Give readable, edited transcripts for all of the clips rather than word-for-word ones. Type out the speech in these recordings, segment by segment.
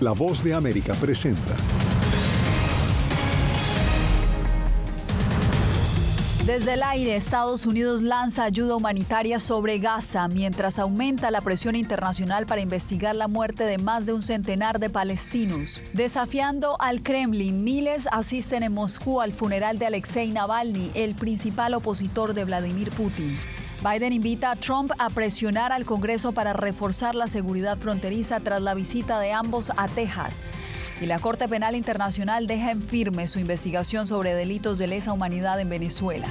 La Voz de América presenta. Desde el aire, Estados Unidos lanza ayuda humanitaria sobre Gaza, mientras aumenta la presión internacional para investigar la muerte de más de un centenar de palestinos. Desafiando al Kremlin, miles asisten en Moscú al funeral de Alexei Navalny, el principal opositor de Vladimir Putin. Biden invita a Trump a presionar al Congreso para reforzar la seguridad fronteriza tras la visita de ambos a Texas. Y la Corte Penal Internacional deja en firme su investigación sobre delitos de lesa humanidad en Venezuela.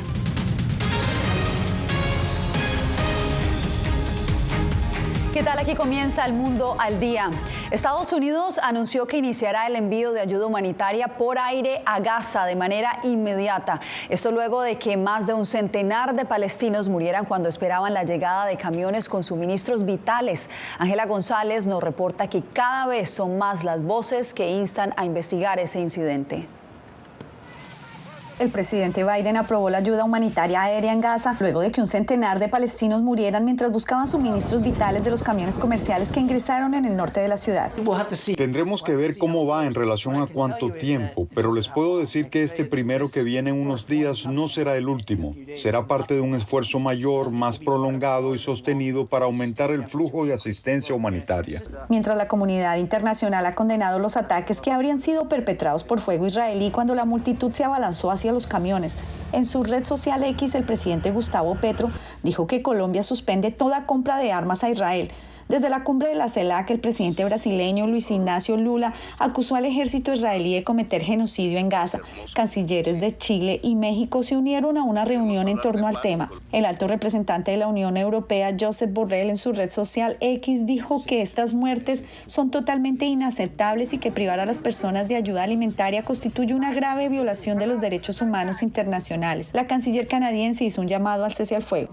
¿Qué tal? Aquí comienza El Mundo al Día. Estados Unidos anunció que iniciará el envío de ayuda humanitaria por aire a Gaza de manera inmediata. Esto luego de que más de un centenar de palestinos murieran cuando esperaban la llegada de camiones con suministros vitales. Ángela González nos reporta que cada vez son más las voces que instan a investigar ese incidente. El presidente Biden aprobó la ayuda humanitaria aérea en Gaza luego de que un centenar de palestinos murieran mientras buscaban suministros vitales de los camiones comerciales que ingresaron en el norte de la ciudad. Tendremos que ver cómo va en relación a cuánto tiempo, pero les puedo decir que este primero que viene en unos días no será el último. Será parte de un esfuerzo mayor, más prolongado y sostenido para aumentar el flujo de asistencia humanitaria. Mientras la comunidad internacional ha condenado los ataques que habrían sido perpetrados por fuego israelí cuando la multitud se abalanzó hacia los camiones. En su red social X, el presidente Gustavo Petro dijo que Colombia suspende toda compra de armas a Israel. Desde la cumbre de la CELAC, el presidente brasileño Luis Ignacio Lula acusó al ejército israelí de cometer genocidio en Gaza. Cancilleres de Chile y México se unieron a una reunión en torno al tema. El alto representante de la Unión Europea, Josep Borrell, en su red social X, dijo que estas muertes son totalmente inaceptables y que privar a las personas de ayuda alimentaria constituye una grave violación de los derechos humanos internacionales. La canciller canadiense hizo un llamado al cese al fuego.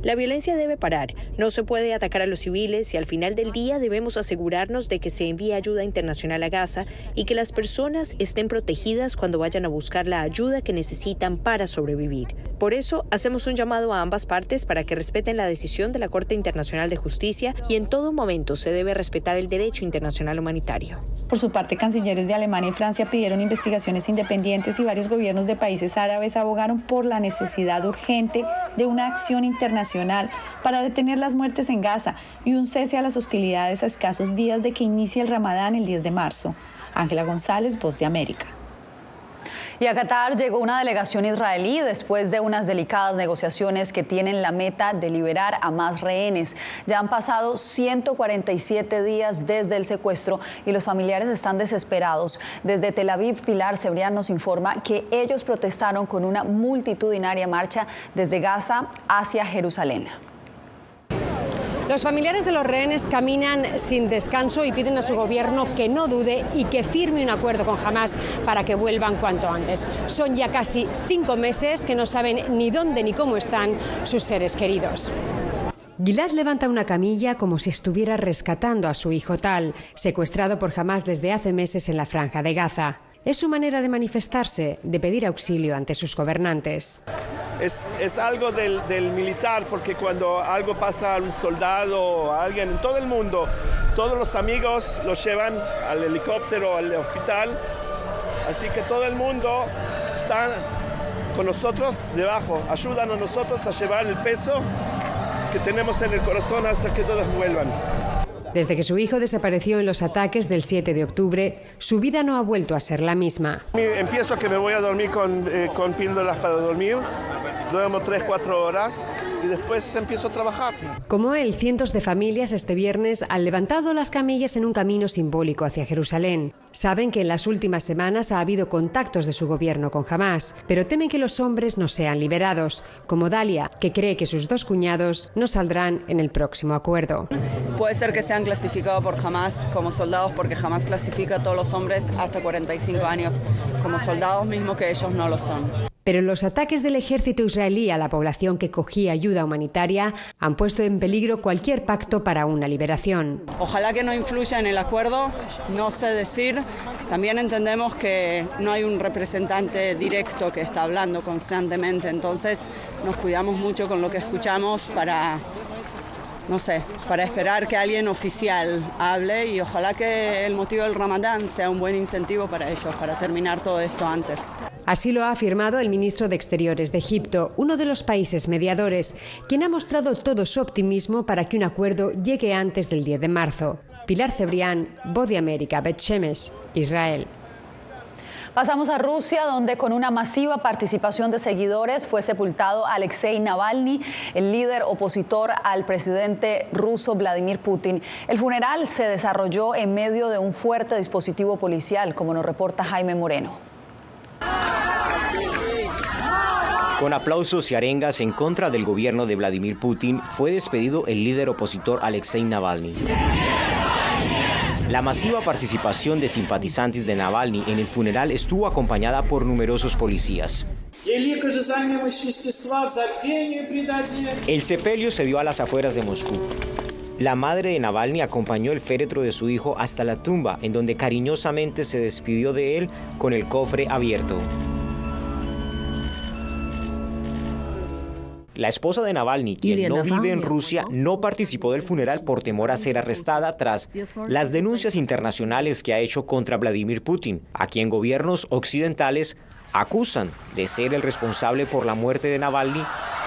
La violencia debe parar. No se puede atacar a los civiles y al final del día debemos asegurarnos de que se envíe ayuda internacional a Gaza y que las personas estén protegidas cuando vayan a buscar la ayuda que necesitan para sobrevivir. Por eso, hacemos un llamado a ambas partes para que respeten la decisión de la Corte Internacional de Justicia y en todo momento se debe respetar el derecho internacional humanitario. Por su parte, cancilleres de Alemania y Francia pidieron investigaciones independientes y varios gobiernos de países árabes abogaron por la necesidad urgente de una acción internacional para detener las muertes en Gaza y un cese a las hostilidades a escasos días de que inicie el Ramadán el 10 de marzo. Ángela González, Voz de América. Y a Qatar llegó una delegación israelí después de unas delicadas negociaciones que tienen la meta de liberar a más rehenes. Ya han pasado 147 días desde el secuestro y los familiares están desesperados. Desde Tel Aviv, Pilar Cebrián nos informa que ellos protestaron con una multitudinaria marcha desde Gaza hacia Jerusalén. Los familiares de los rehenes caminan sin descanso y piden a su gobierno que no dude y que firme un acuerdo con Hamás para que vuelvan cuanto antes. Son ya casi 5 meses que no saben ni dónde ni cómo están sus seres queridos. Gilad levanta una camilla como si estuviera rescatando a su hijo Tal, secuestrado por Hamás desde hace meses en la Franja de Gaza. Es su manera de manifestarse, de pedir auxilio ante sus gobernantes. Es algo del militar, porque cuando algo pasa a un soldado o a alguien en todo el mundo, todos los amigos los llevan al helicóptero, al hospital. Así que todo el mundo está con nosotros debajo. Ayudan a nosotros a llevar el peso que tenemos en el corazón hasta que todos vuelvan. Desde que su hijo desapareció en los ataques del 7 de octubre, su vida no ha vuelto a ser la misma. Empiezo que me voy a dormir con píldoras para dormir, duermo 3-4 horas y después empiezo a trabajar. Como él, cientos de familias este viernes han levantado las camillas en un camino simbólico hacia Jerusalén. Saben que en las últimas semanas ha habido contactos de su gobierno con Hamás, pero temen que los hombres no sean liberados, como Dalia, que cree que sus 2 cuñados no saldrán en el próximo acuerdo. Puede ser que sean clasificados por Hamás como soldados, porque Hamás clasifica a todos los hombres hasta 45 años como soldados, mismo que ellos no lo son. Pero los ataques del ejército israelí a la población que cogía ayuda humanitaria han puesto en peligro cualquier pacto para una liberación. Ojalá que no influya en el acuerdo, no sé decir. También entendemos que no hay un representante directo que está hablando constantemente, entonces nos cuidamos mucho con lo que escuchamos para no sé, para esperar que alguien oficial hable y ojalá que el motivo del Ramadán sea un buen incentivo para ellos, para terminar todo esto antes. Así lo ha afirmado el ministro de Exteriores de Egipto, uno de los países mediadores, quien ha mostrado todo su optimismo para que un acuerdo llegue antes del 10 de marzo. Pilar Cebrián, Voz de América, Bet Shemesh, Israel. Pasamos a Rusia, donde con una masiva participación de seguidores fue sepultado Alexei Navalny, el líder opositor al presidente ruso Vladimir Putin. El funeral se desarrolló en medio de un fuerte dispositivo policial, como nos reporta Jaime Moreno. Con aplausos y arengas en contra del gobierno de Vladimir Putin, fue despedido el líder opositor Alexei Navalny. La masiva participación de simpatizantes de Navalny en el funeral estuvo acompañada por numerosos policías. El sepelio se dio a las afueras de Moscú. La madre de Navalny acompañó el féretro de su hijo hasta la tumba, en donde cariñosamente se despidió de él con el cofre abierto. La esposa de Navalny, quien no vive en Rusia, no participó del funeral por temor a ser arrestada tras las denuncias internacionales que ha hecho contra Vladimir Putin, a quien gobiernos occidentales acusan de ser el responsable por la muerte de Navalny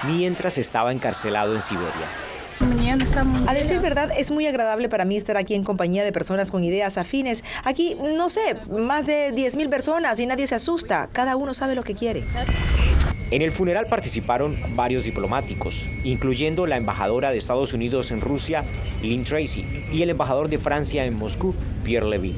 mientras estaba encarcelado en Siberia. A decir verdad, es muy agradable para mí estar aquí en compañía de personas con ideas afines. Aquí, no sé, más de 10.000 personas y nadie se asusta. Cada uno sabe lo que quiere. En el funeral participaron varios diplomáticos, incluyendo la embajadora de Estados Unidos en Rusia, Lynn Tracy, y el embajador de Francia en Moscú, Pierre Levy.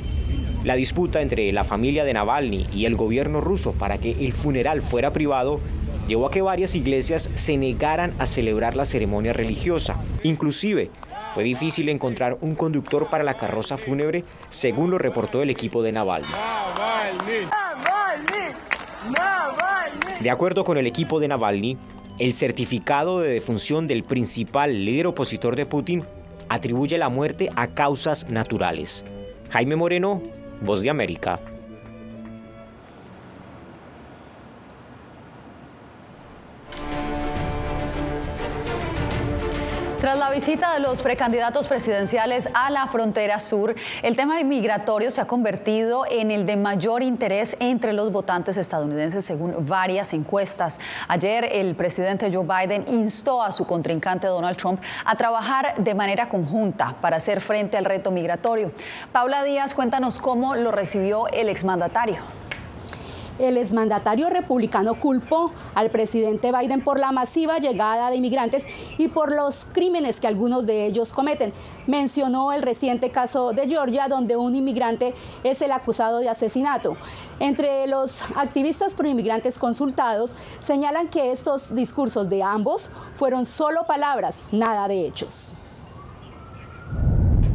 La disputa entre la familia de Navalny y el gobierno ruso para que el funeral fuera privado llevó a que varias iglesias se negaran a celebrar la ceremonia religiosa. Inclusive, fue difícil encontrar un conductor para la carroza fúnebre, según lo reportó el equipo de Navalny. De acuerdo con el equipo de Navalny, el certificado de defunción del principal líder opositor de Putin atribuye la muerte a causas naturales. Jaime Moreno, Voz de América. Tras la visita de los precandidatos presidenciales a la frontera sur, el tema migratorio se ha convertido en el de mayor interés entre los votantes estadounidenses, según varias encuestas. Ayer, el presidente Joe Biden instó a su contrincante Donald Trump a trabajar de manera conjunta para hacer frente al reto migratorio. Paula Díaz, cuéntanos cómo lo recibió el exmandatario. El exmandatario republicano culpó al presidente Biden por la masiva llegada de inmigrantes y por los crímenes que algunos de ellos cometen. Mencionó el reciente caso de Georgia, donde un inmigrante es el acusado de asesinato. Entre los activistas proinmigrantes consultados señalan que estos discursos de ambos fueron solo palabras, nada de hechos.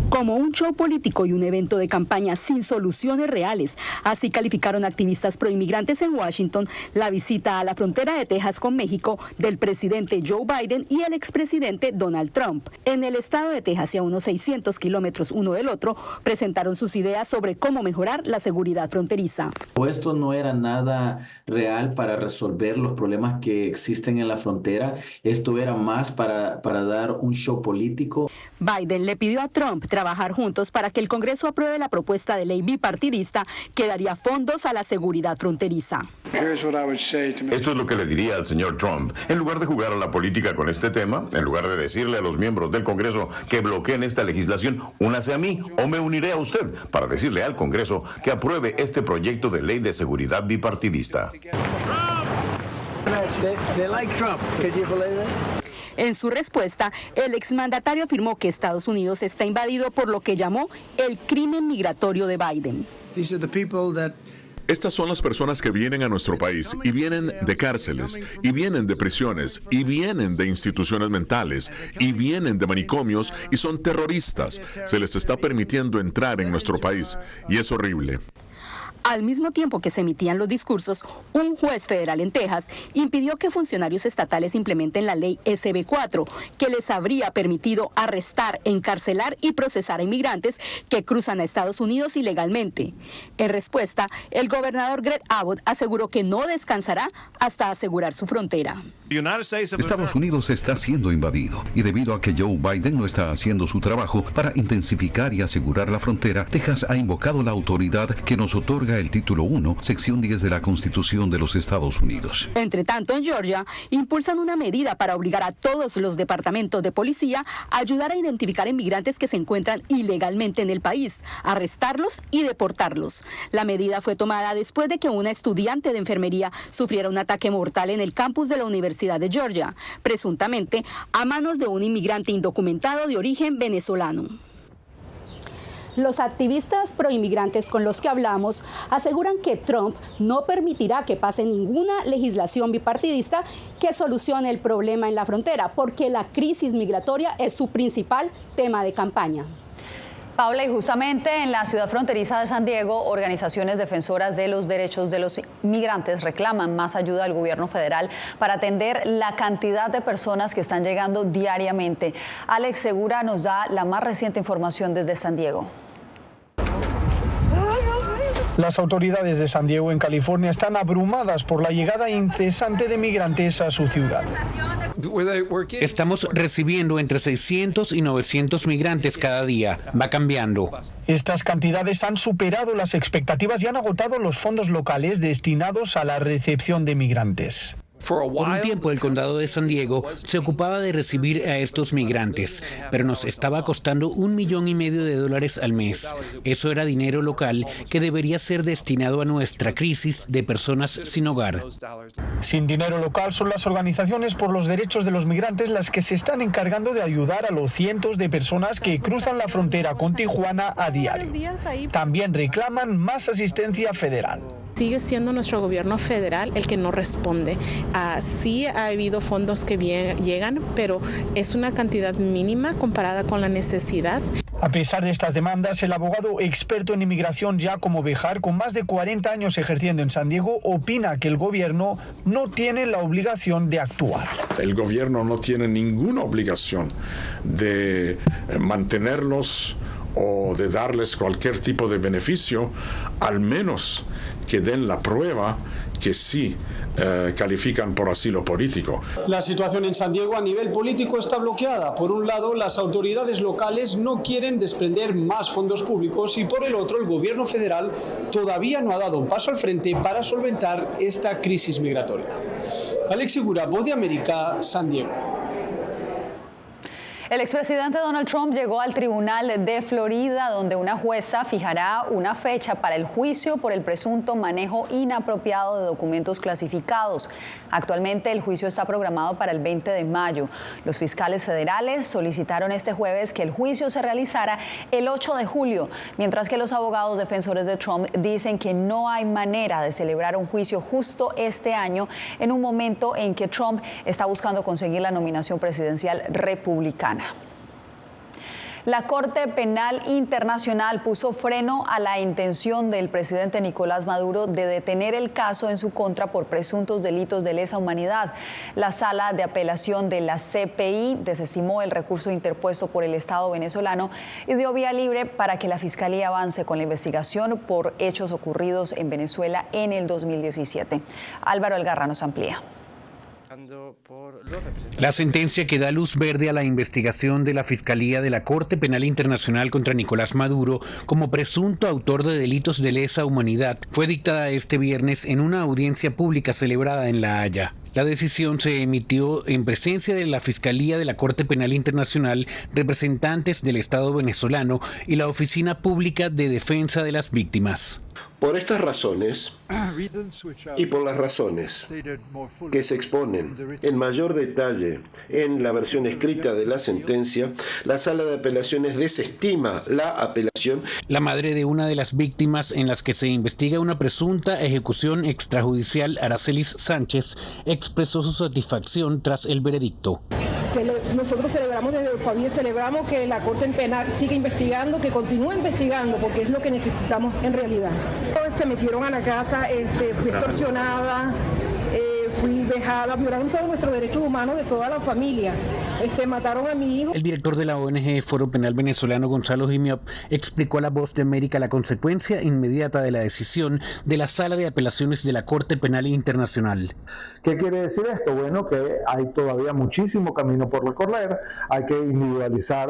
Como un show político y un evento de campaña sin soluciones reales. Así calificaron activistas proinmigrantes en Washington la visita a la frontera de Texas con México del presidente Joe Biden y el expresidente Donald Trump. En el estado de Texas, y a unos 600 kilómetros uno del otro, presentaron sus ideas sobre cómo mejorar la seguridad fronteriza. Esto no era nada real para resolver los problemas que existen en la frontera. Esto era más para dar un show político. Biden le pidió a Trump trabajar juntos para que el Congreso apruebe la propuesta de ley bipartidista que daría fondos a la seguridad fronteriza. Esto es lo que le diría al señor Trump. En lugar de jugar a la política con este tema, en lugar de decirle a los miembros del Congreso que bloqueen esta legislación, únase a mí o me uniré a usted para decirle al Congreso que apruebe este proyecto de ley de seguridad bipartidista. En su respuesta, el exmandatario afirmó que Estados Unidos está invadido por lo que llamó el crimen migratorio de Biden. Estas son las personas que vienen a nuestro país y vienen de cárceles, y vienen de prisiones, y vienen de instituciones mentales, y vienen de manicomios y son terroristas. Se les está permitiendo entrar en nuestro país y es horrible. Al mismo tiempo que se emitían los discursos, un juez federal en Texas impidió que funcionarios estatales implementen la ley SB 4, que les habría permitido arrestar, encarcelar y procesar a inmigrantes que cruzan a Estados Unidos ilegalmente. En respuesta, el gobernador Greg Abbott aseguró que no descansará hasta asegurar su frontera. Estados Unidos está siendo invadido y debido a que Joe Biden no está haciendo su trabajo para intensificar y asegurar la frontera, Texas ha invocado la autoridad que nos otorga el título 1, sección 10 de la Constitución de los Estados Unidos. Entre tanto, en Georgia, impulsan una medida para obligar a todos los departamentos de policía a ayudar a identificar inmigrantes que se encuentran ilegalmente en el país, arrestarlos y deportarlos. La medida fue tomada después de que una estudiante de enfermería sufriera un ataque mortal en el campus de la Universidad de Georgia, presuntamente a manos de un inmigrante indocumentado de origen venezolano. Los activistas proinmigrantes con los que hablamos aseguran que Trump no permitirá que pase ninguna legislación bipartidista que solucione el problema en la frontera, porque la crisis migratoria es su principal tema de campaña. Paula, y justamente en la ciudad fronteriza de San Diego, organizaciones defensoras de los derechos de los migrantes reclaman más ayuda al gobierno federal para atender la cantidad de personas que están llegando diariamente. Alex Segura nos da la más reciente información desde San Diego. Las autoridades de San Diego, en California, están abrumadas por la llegada incesante de migrantes a su ciudad. Estamos recibiendo entre 600 y 900 migrantes cada día. Va cambiando. Estas cantidades han superado las expectativas y han agotado los fondos locales destinados a la recepción de migrantes. Por un tiempo el condado de San Diego se ocupaba de recibir a estos migrantes, pero nos estaba costando $1,5 millones al mes. Eso era dinero local que debería ser destinado a nuestra crisis de personas sin hogar. Sin dinero local, son las organizaciones por los derechos de los migrantes las que se están encargando de ayudar a los cientos de personas que cruzan la frontera con Tijuana a diario. También reclaman más asistencia federal. Sigue siendo nuestro gobierno federal el que no responde. Sí ha habido fondos que llegan, pero es una cantidad mínima comparada con la necesidad. A pesar de estas demandas, el abogado experto en inmigración Giacomo Bejar, con más de 40 años ejerciendo en San Diego, opina que el gobierno no tiene la obligación de actuar. El gobierno no tiene ninguna obligación de mantenerlos o de darles cualquier tipo de beneficio, al menos que den la prueba que sí califican por asilo político. La situación en San Diego a nivel político está bloqueada. Por un lado, las autoridades locales no quieren desprender más fondos públicos y por el otro, el gobierno federal todavía no ha dado un paso al frente para solventar esta crisis migratoria. Alex Segura, Voz de América, San Diego. El expresidente Donald Trump llegó al tribunal de Florida, donde una jueza fijará una fecha para el juicio por el presunto manejo inapropiado de documentos clasificados. Actualmente el juicio está programado para el 20 de mayo. Los fiscales federales solicitaron este jueves que el juicio se realizara el 8 de julio, mientras que los abogados defensores de Trump dicen que no hay manera de celebrar un juicio justo este año, en un momento en que Trump está buscando conseguir la nominación presidencial republicana. La Corte Penal Internacional puso freno a la intención del presidente Nicolás Maduro de detener el caso en su contra por presuntos delitos de lesa humanidad. La Sala de Apelación de la CPI desestimó el recurso interpuesto por el Estado venezolano y dio vía libre para que la Fiscalía avance con la investigación por hechos ocurridos en Venezuela en el 2017. Álvaro Algarra nos amplía. La sentencia que da luz verde a la investigación de la Fiscalía de la Corte Penal Internacional contra Nicolás Maduro como presunto autor de delitos de lesa humanidad fue dictada este viernes en una audiencia pública celebrada en La Haya. La decisión se emitió en presencia de la Fiscalía de la Corte Penal Internacional, representantes del Estado venezolano y la Oficina Pública de Defensa de las Víctimas. Por estas razones y por las razones que se exponen en mayor detalle en la versión escrita de la sentencia, la Sala de Apelaciones desestima la apelación. La madre de una de las víctimas en las que se investiga una presunta ejecución extrajudicial, Aracelis Sánchez, expresó su satisfacción tras el veredicto. Nosotros celebramos desde el familia, celebramos que la Corte Penal siga investigando, que continúe investigando, porque es lo que necesitamos en realidad. Se metieron a la casa, fui extorsionada, fui vejada, violaron todos nuestros derechos humanos de toda la familia. mataron a mi hijo. El director de la ONG Foro Penal Venezolano, Gonzalo Jimiop, explicó a La Voz de América la consecuencia inmediata de la decisión de la Sala de Apelaciones de la Corte Penal Internacional. ¿Qué quiere decir esto? Bueno, que hay todavía muchísimo camino por recorrer, hay que individualizar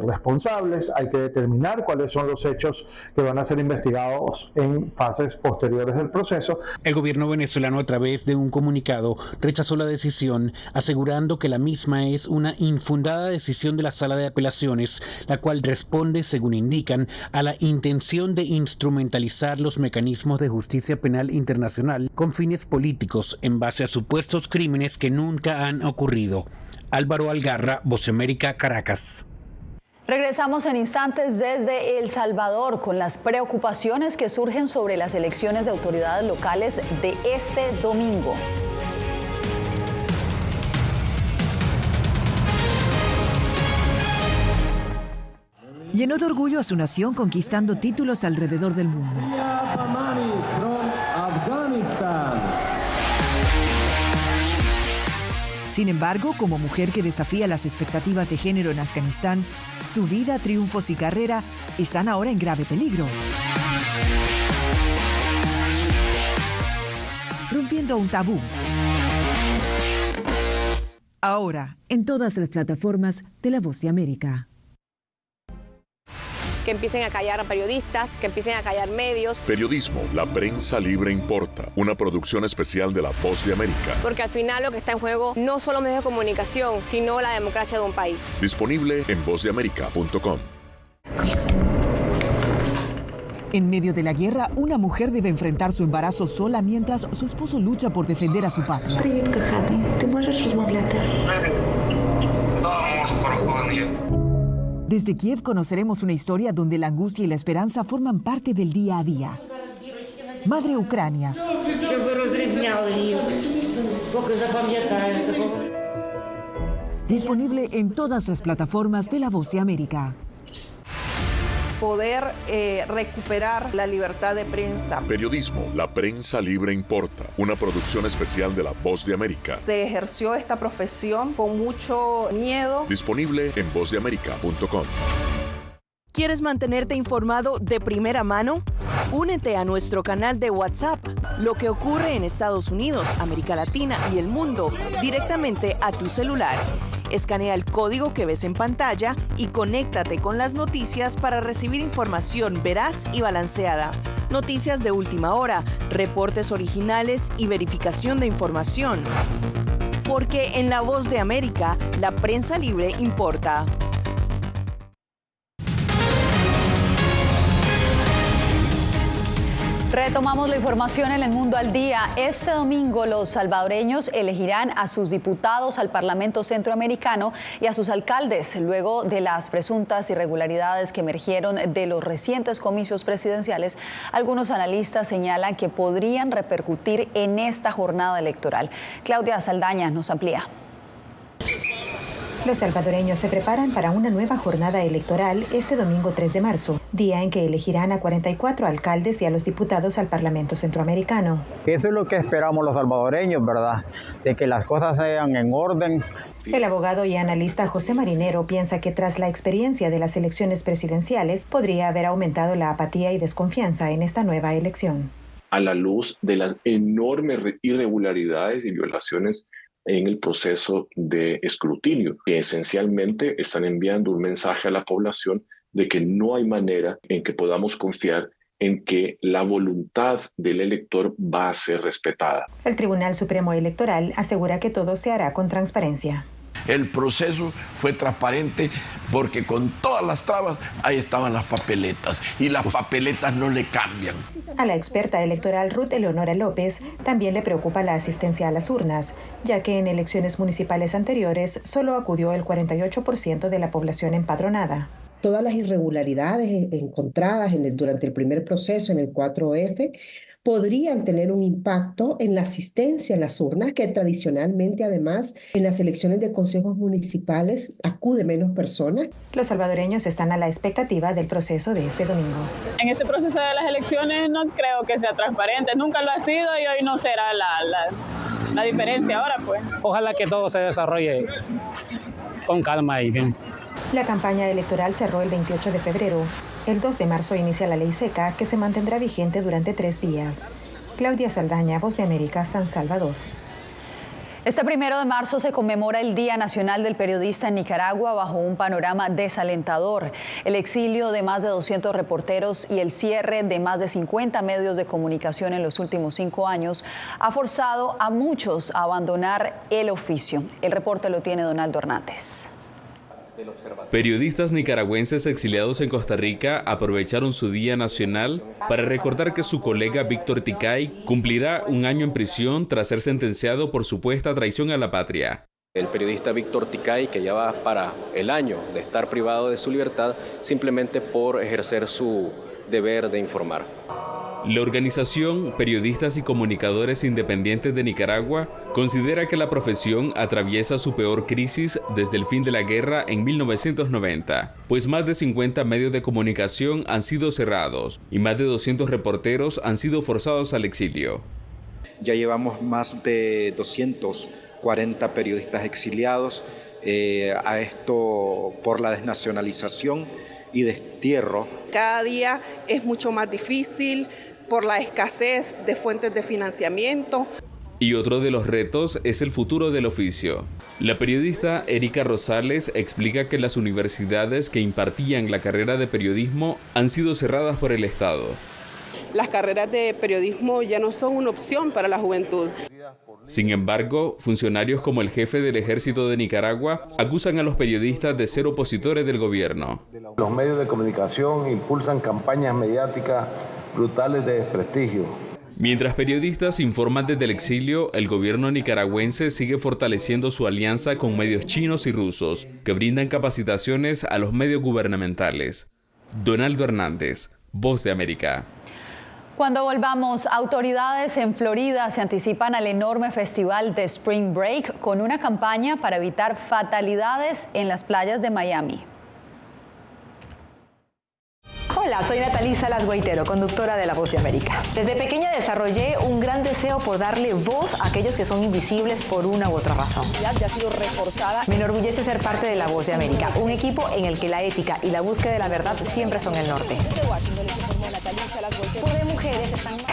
responsables, hay que determinar cuáles son los hechos que van a ser investigados en fases posteriores del proceso. El gobierno venezolano, a través de un comunicado, rechazó la decisión, asegurando que la misma es una infundada decisión de la Sala de Apelaciones, la cual responde, según indican, a la intención de instrumentalizar los mecanismos de justicia penal internacional con fines políticos en base a supuestos crímenes que nunca han ocurrido. Álvaro Algarra, Voz de América, Caracas. Regresamos en instantes desde El Salvador con las preocupaciones que surgen sobre las elecciones de autoridades locales de este domingo. Llenó de orgullo a su nación conquistando títulos alrededor del mundo. Sin embargo, como mujer que desafía las expectativas de género en Afganistán, su vida, triunfos y carrera están ahora en grave peligro. Rompiendo un tabú. Ahora, en todas las plataformas de La Voz de América. Que empiecen a callar a periodistas, que empiecen a callar medios. Periodismo, la prensa libre importa. Una producción especial de La Voz de América. Porque al final lo que está en juego no solo medios de comunicación, sino la democracia de un país. Disponible en vozdeamerica.com. En medio de la guerra, una mujer debe enfrentar su embarazo sola mientras su esposo lucha por defender a su patria. Привет, коханий. Ти можеш розмовляти? Desde Kiev conoceremos una historia donde la angustia y la esperanza forman parte del día a día. Madre Ucrania. Disponible en todas las plataformas de La Voz de América. Poder recuperar la libertad de prensa. Periodismo, la prensa libre importa. Una producción especial de La Voz de América. Se ejerció esta profesión con mucho miedo. Disponible en vozdeamerica.com. ¿Quieres mantenerte informado de primera mano? Únete a nuestro canal de WhatsApp. Lo que ocurre en Estados Unidos, América Latina y el mundo directamente a tu celular. Escanea el código que ves en pantalla y conéctate con las noticias para recibir información veraz y balanceada. Noticias de última hora, reportes originales y verificación de información. Porque en La Voz de América, la prensa libre importa. Retomamos la información en El Mundo al Día. Este domingo los salvadoreños elegirán a sus diputados al Parlamento Centroamericano y a sus alcaldes, luego de las presuntas irregularidades que emergieron de los recientes comicios presidenciales. Algunos analistas señalan que podrían repercutir en esta jornada electoral. Claudia Saldaña nos amplía. Los salvadoreños se preparan para una nueva jornada electoral este domingo 3 de marzo, día en que elegirán a 44 alcaldes y a los diputados al Parlamento Centroamericano. Eso es lo que esperamos los salvadoreños, ¿verdad? De que las cosas sean en orden. El abogado y analista José Marinero piensa que tras la experiencia de las elecciones presidenciales podría haber aumentado la apatía y desconfianza en esta nueva elección. A la luz de las enormes irregularidades y violaciones en el proceso de escrutinio, que esencialmente están enviando un mensaje a la población de que no hay manera en que podamos confiar en que la voluntad del elector va a ser respetada. El Tribunal Supremo Electoral asegura que todo se hará con transparencia. El proceso fue transparente porque con todas las trabas ahí estaban las papeletas y las papeletas no le cambian. A la experta electoral Ruth Eleonora López también le preocupa la asistencia a las urnas, ya que en elecciones municipales anteriores solo acudió el 48% de la población empadronada. Todas las irregularidades encontradas durante el primer proceso en el 4F podrían tener un impacto en la asistencia a las urnas, que tradicionalmente además en las elecciones de consejos municipales acude menos personas. Los salvadoreños están a la expectativa del proceso de este domingo. En este proceso de las elecciones no creo que sea transparente, nunca lo ha sido y hoy no será la diferencia ahora, pues. Ojalá que todo se desarrolle con calma y bien. La campaña electoral cerró el 28 de febrero. El 2 de marzo inicia la ley seca, que se mantendrá vigente durante 3 días. Claudia Saldaña, Voz de América, San Salvador. Este 1 de marzo se conmemora el Día Nacional del Periodista en Nicaragua bajo un panorama desalentador. El exilio de más de 200 reporteros y el cierre de más de 50 medios de comunicación en los últimos 5 años ha forzado a muchos a abandonar el oficio. El reporte lo tiene Donaldo Hernández. Periodistas nicaragüenses exiliados en Costa Rica aprovecharon su Día Nacional para recordar que su colega Víctor Ticay cumplirá 1 año en prisión tras ser sentenciado por supuesta traición a la patria. El periodista Víctor Ticay, que ya va para el año de estar privado de su libertad simplemente por ejercer su deber de informar. La organización Periodistas y Comunicadores Independientes de Nicaragua considera que la profesión atraviesa su peor crisis desde el fin de la guerra en 1990, pues más de 50 medios de comunicación han sido cerrados y más de 200 reporteros han sido forzados al exilio. Ya llevamos más de 240 periodistas exiliados, a esto por la desnacionalización y destierro. Cada día es mucho más difícil por la escasez de fuentes de financiamiento. Y otro de los retos es el futuro del oficio. La periodista Erika Rosales explica que las universidades que impartían la carrera de periodismo han sido cerradas por el Estado. Las carreras de periodismo ya no son una opción para la juventud. Sin embargo, funcionarios como el jefe del Ejército de Nicaragua acusan a los periodistas de ser opositores del gobierno. Los medios de comunicación impulsan campañas mediáticas brutales de desprestigio. Mientras periodistas informan desde el exilio, el gobierno nicaragüense sigue fortaleciendo su alianza con medios chinos y rusos, que brindan capacitaciones a los medios gubernamentales. Donaldo Hernández, Voz de América. Cuando volvamos, autoridades en Florida se anticipan al enorme festival de Spring Break con una campaña para evitar fatalidades en las playas de Miami. Hola, soy Natalí Salas Guaitero, conductora de La Voz de América. Desde pequeña desarrollé un gran deseo por darle voz a aquellos que son invisibles por una u otra razón. Ya ha sido reforzada. Me enorgullece ser parte de La Voz de América, un equipo en el que la ética y la búsqueda de la verdad siempre son el norte.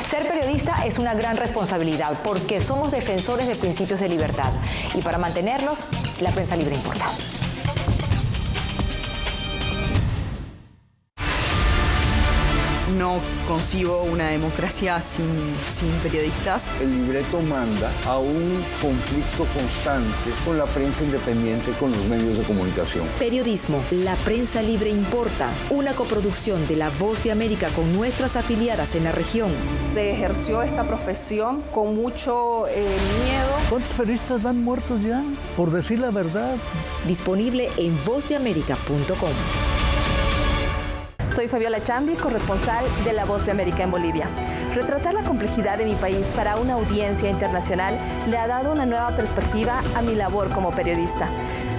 Ser periodista es una gran responsabilidad porque somos defensores de principios de libertad y para mantenerlos, la prensa libre importa. No concibo una democracia sin periodistas. El libreto manda a un conflicto constante con la prensa independiente, con los medios de comunicación. Periodismo, la prensa libre importa. Una coproducción de La Voz de América con nuestras afiliadas en la región. Se ejerció esta profesión con mucho miedo. ¿Cuántos periodistas van muertos ya? Por decir la verdad. Disponible en vozdeamerica.com. Soy Fabiola Chambi, corresponsal de La Voz de América en Bolivia. Retratar la complejidad de mi país para una audiencia internacional le ha dado una nueva perspectiva a mi labor como periodista.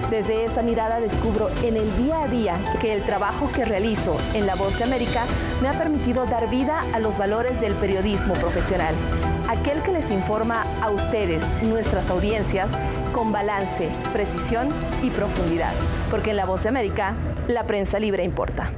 Desde esa mirada descubro en el día a día que el trabajo que realizo en La Voz de América me ha permitido dar vida a los valores del periodismo profesional. Aquel que les informa a ustedes, nuestras audiencias, con balance, precisión y profundidad. Porque en La Voz de América, la prensa libre importa.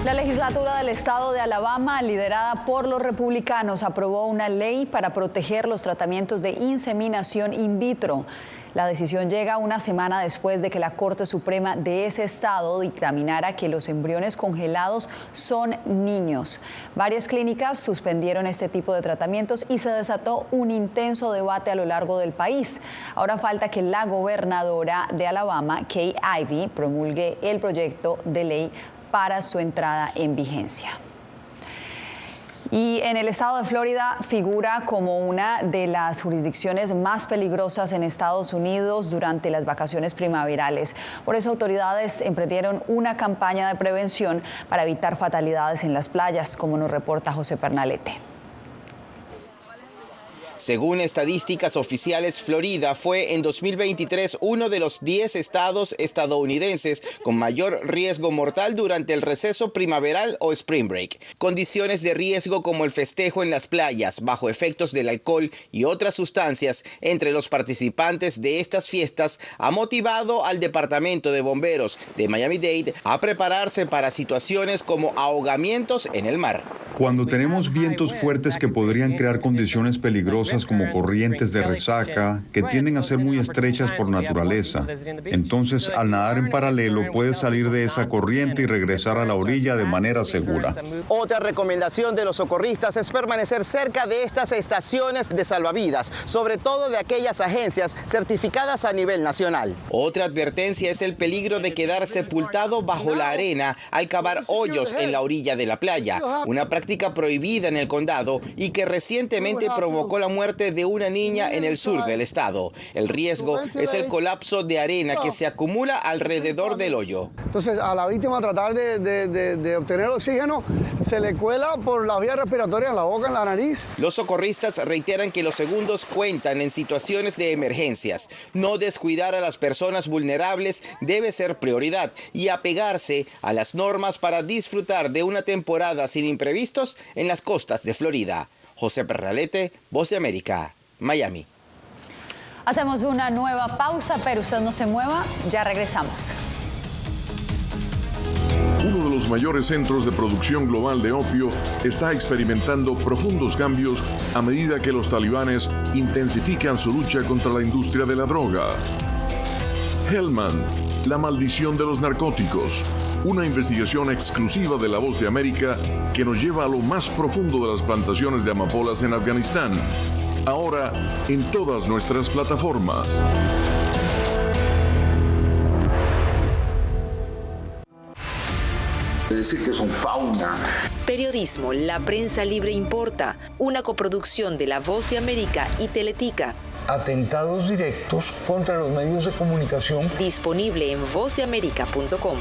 La legislatura del estado de Alabama, liderada por los republicanos, aprobó una ley para proteger los tratamientos de inseminación in vitro. La decisión llega una semana después de que la Corte Suprema de ese estado dictaminara que los embriones congelados son niños. Varias clínicas suspendieron este tipo de tratamientos y se desató un intenso debate a lo largo del país. Ahora falta que la gobernadora de Alabama, Kay Ivey, promulgue el proyecto de ley para su entrada en vigencia. Y en el estado de Florida figura como una de las jurisdicciones más peligrosas en Estados Unidos durante las vacaciones primaverales. Por eso autoridades emprendieron una campaña de prevención para evitar fatalidades en las playas, como nos reporta José Pernalete. Según estadísticas oficiales, Florida fue en 2023 uno de los 10 estados estadounidenses con mayor riesgo mortal durante el receso primaveral o spring break. Condiciones de riesgo como el festejo en las playas, bajo efectos del alcohol y otras sustancias entre los participantes de estas fiestas ha motivado al Departamento de Bomberos de Miami-Dade a prepararse para situaciones como ahogamientos en el mar. Cuando tenemos vientos fuertes que podrían crear condiciones peligrosas como corrientes de resaca que tienden a ser muy estrechas por naturaleza. Entonces, al nadar en paralelo, puedes salir de esa corriente y regresar a la orilla de manera segura. Otra recomendación de los socorristas es permanecer cerca de estas estaciones de salvavidas, sobre todo de aquellas agencias certificadas a nivel nacional. Otra advertencia es el peligro de quedar sepultado bajo la arena al cavar hoyos en la orilla de la playa, una práctica prohibida en el condado y que recientemente provocó la muerte de una niña en el sur del estado. El riesgo es el colapso de arena que se acumula alrededor del hoyo. Entonces, a la víctima tratar de obtener oxígeno, se le cuela por las vías respiratorias, en la boca, en la nariz. Los socorristas reiteran que los segundos cuentan en situaciones de emergencias. No descuidar a las personas vulnerables debe ser prioridad y apegarse a las normas para disfrutar de una temporada sin imprevistos en las costas de Florida. José Pernalete, Voz de América, Miami. Hacemos una nueva pausa, pero usted no se mueva, ya regresamos. Uno de los mayores centros de producción global de opio está experimentando profundos cambios a medida que los talibanes intensifican su lucha contra la industria de la droga. Helmand, la maldición de los narcóticos. Una investigación exclusiva de La Voz de América que nos lleva a lo más profundo de las plantaciones de amapolas en Afganistán. Ahora en todas nuestras plataformas. Decir que son fauna. Periodismo, la prensa libre importa. Una coproducción de La Voz de América y Teletica. Atentados directos contra los medios de comunicación. Disponible en vozdeamerica.com.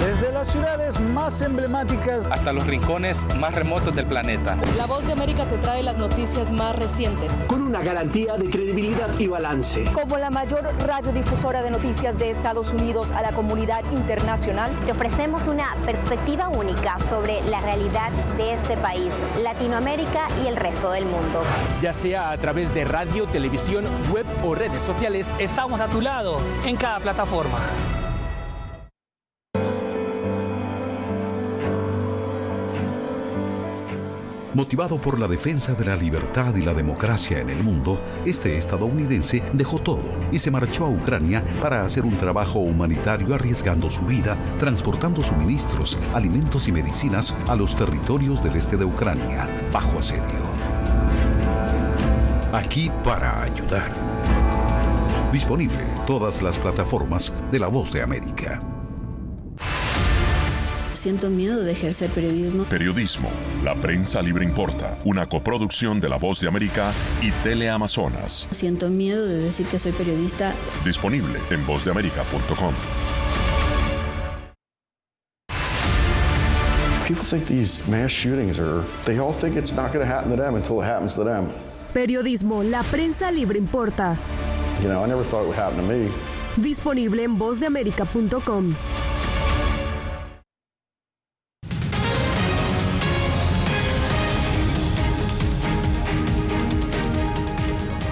Desde las ciudades más emblemáticas hasta los rincones más remotos del planeta. La Voz de América te trae las noticias más recientes. Con una garantía de credibilidad y balance. Como la mayor radiodifusora de noticias de Estados Unidos a la comunidad internacional, te ofrecemos una perspectiva única sobre la realidad de este país, Latinoamérica y el resto del mundo. Ya sea a través de radio, televisión, web o redes sociales, estamos a tu lado en cada plataforma. Motivado por la defensa de la libertad y la democracia en el mundo, este estadounidense dejó todo y se marchó a Ucrania para hacer un trabajo humanitario arriesgando su vida, transportando suministros, alimentos y medicinas a los territorios del este de Ucrania, bajo asedio. Aquí para ayudar. Disponible en todas las plataformas de La Voz de América. Siento miedo de ejercer periodismo. Periodismo, la prensa libre importa. Una coproducción de La Voz de América y Teleamazonas. Siento miedo de decir que soy periodista. Disponible en vozdeamerica.com. People think these mass shootings they all think it's not going to happen to them until it happens to them. Periodismo, la prensa libre importa. You know, I never thought it would happen to me. Disponible en vozdeamerica.com.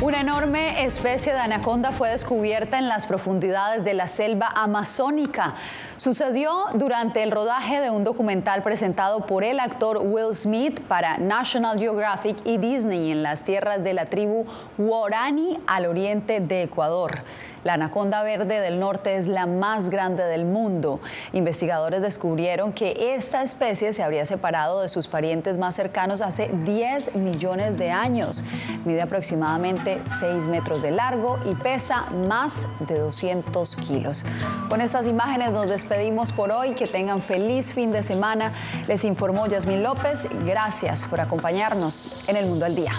Una enorme especie de anaconda fue descubierta en las profundidades de la selva amazónica. Sucedió durante el rodaje de un documental presentado por el actor Will Smith para National Geographic y Disney en las tierras de la tribu Guarani al oriente de Ecuador. La anaconda verde del norte es la más grande del mundo. Investigadores descubrieron que esta especie se habría separado de sus parientes más cercanos hace 10 millones de años. Mide aproximadamente 6 metros de largo y pesa más de 200 kilos. Con estas imágenes nos despedimos por hoy. Que tengan feliz fin de semana. Les informó Yasmín López. Gracias por acompañarnos en El Mundo al Día.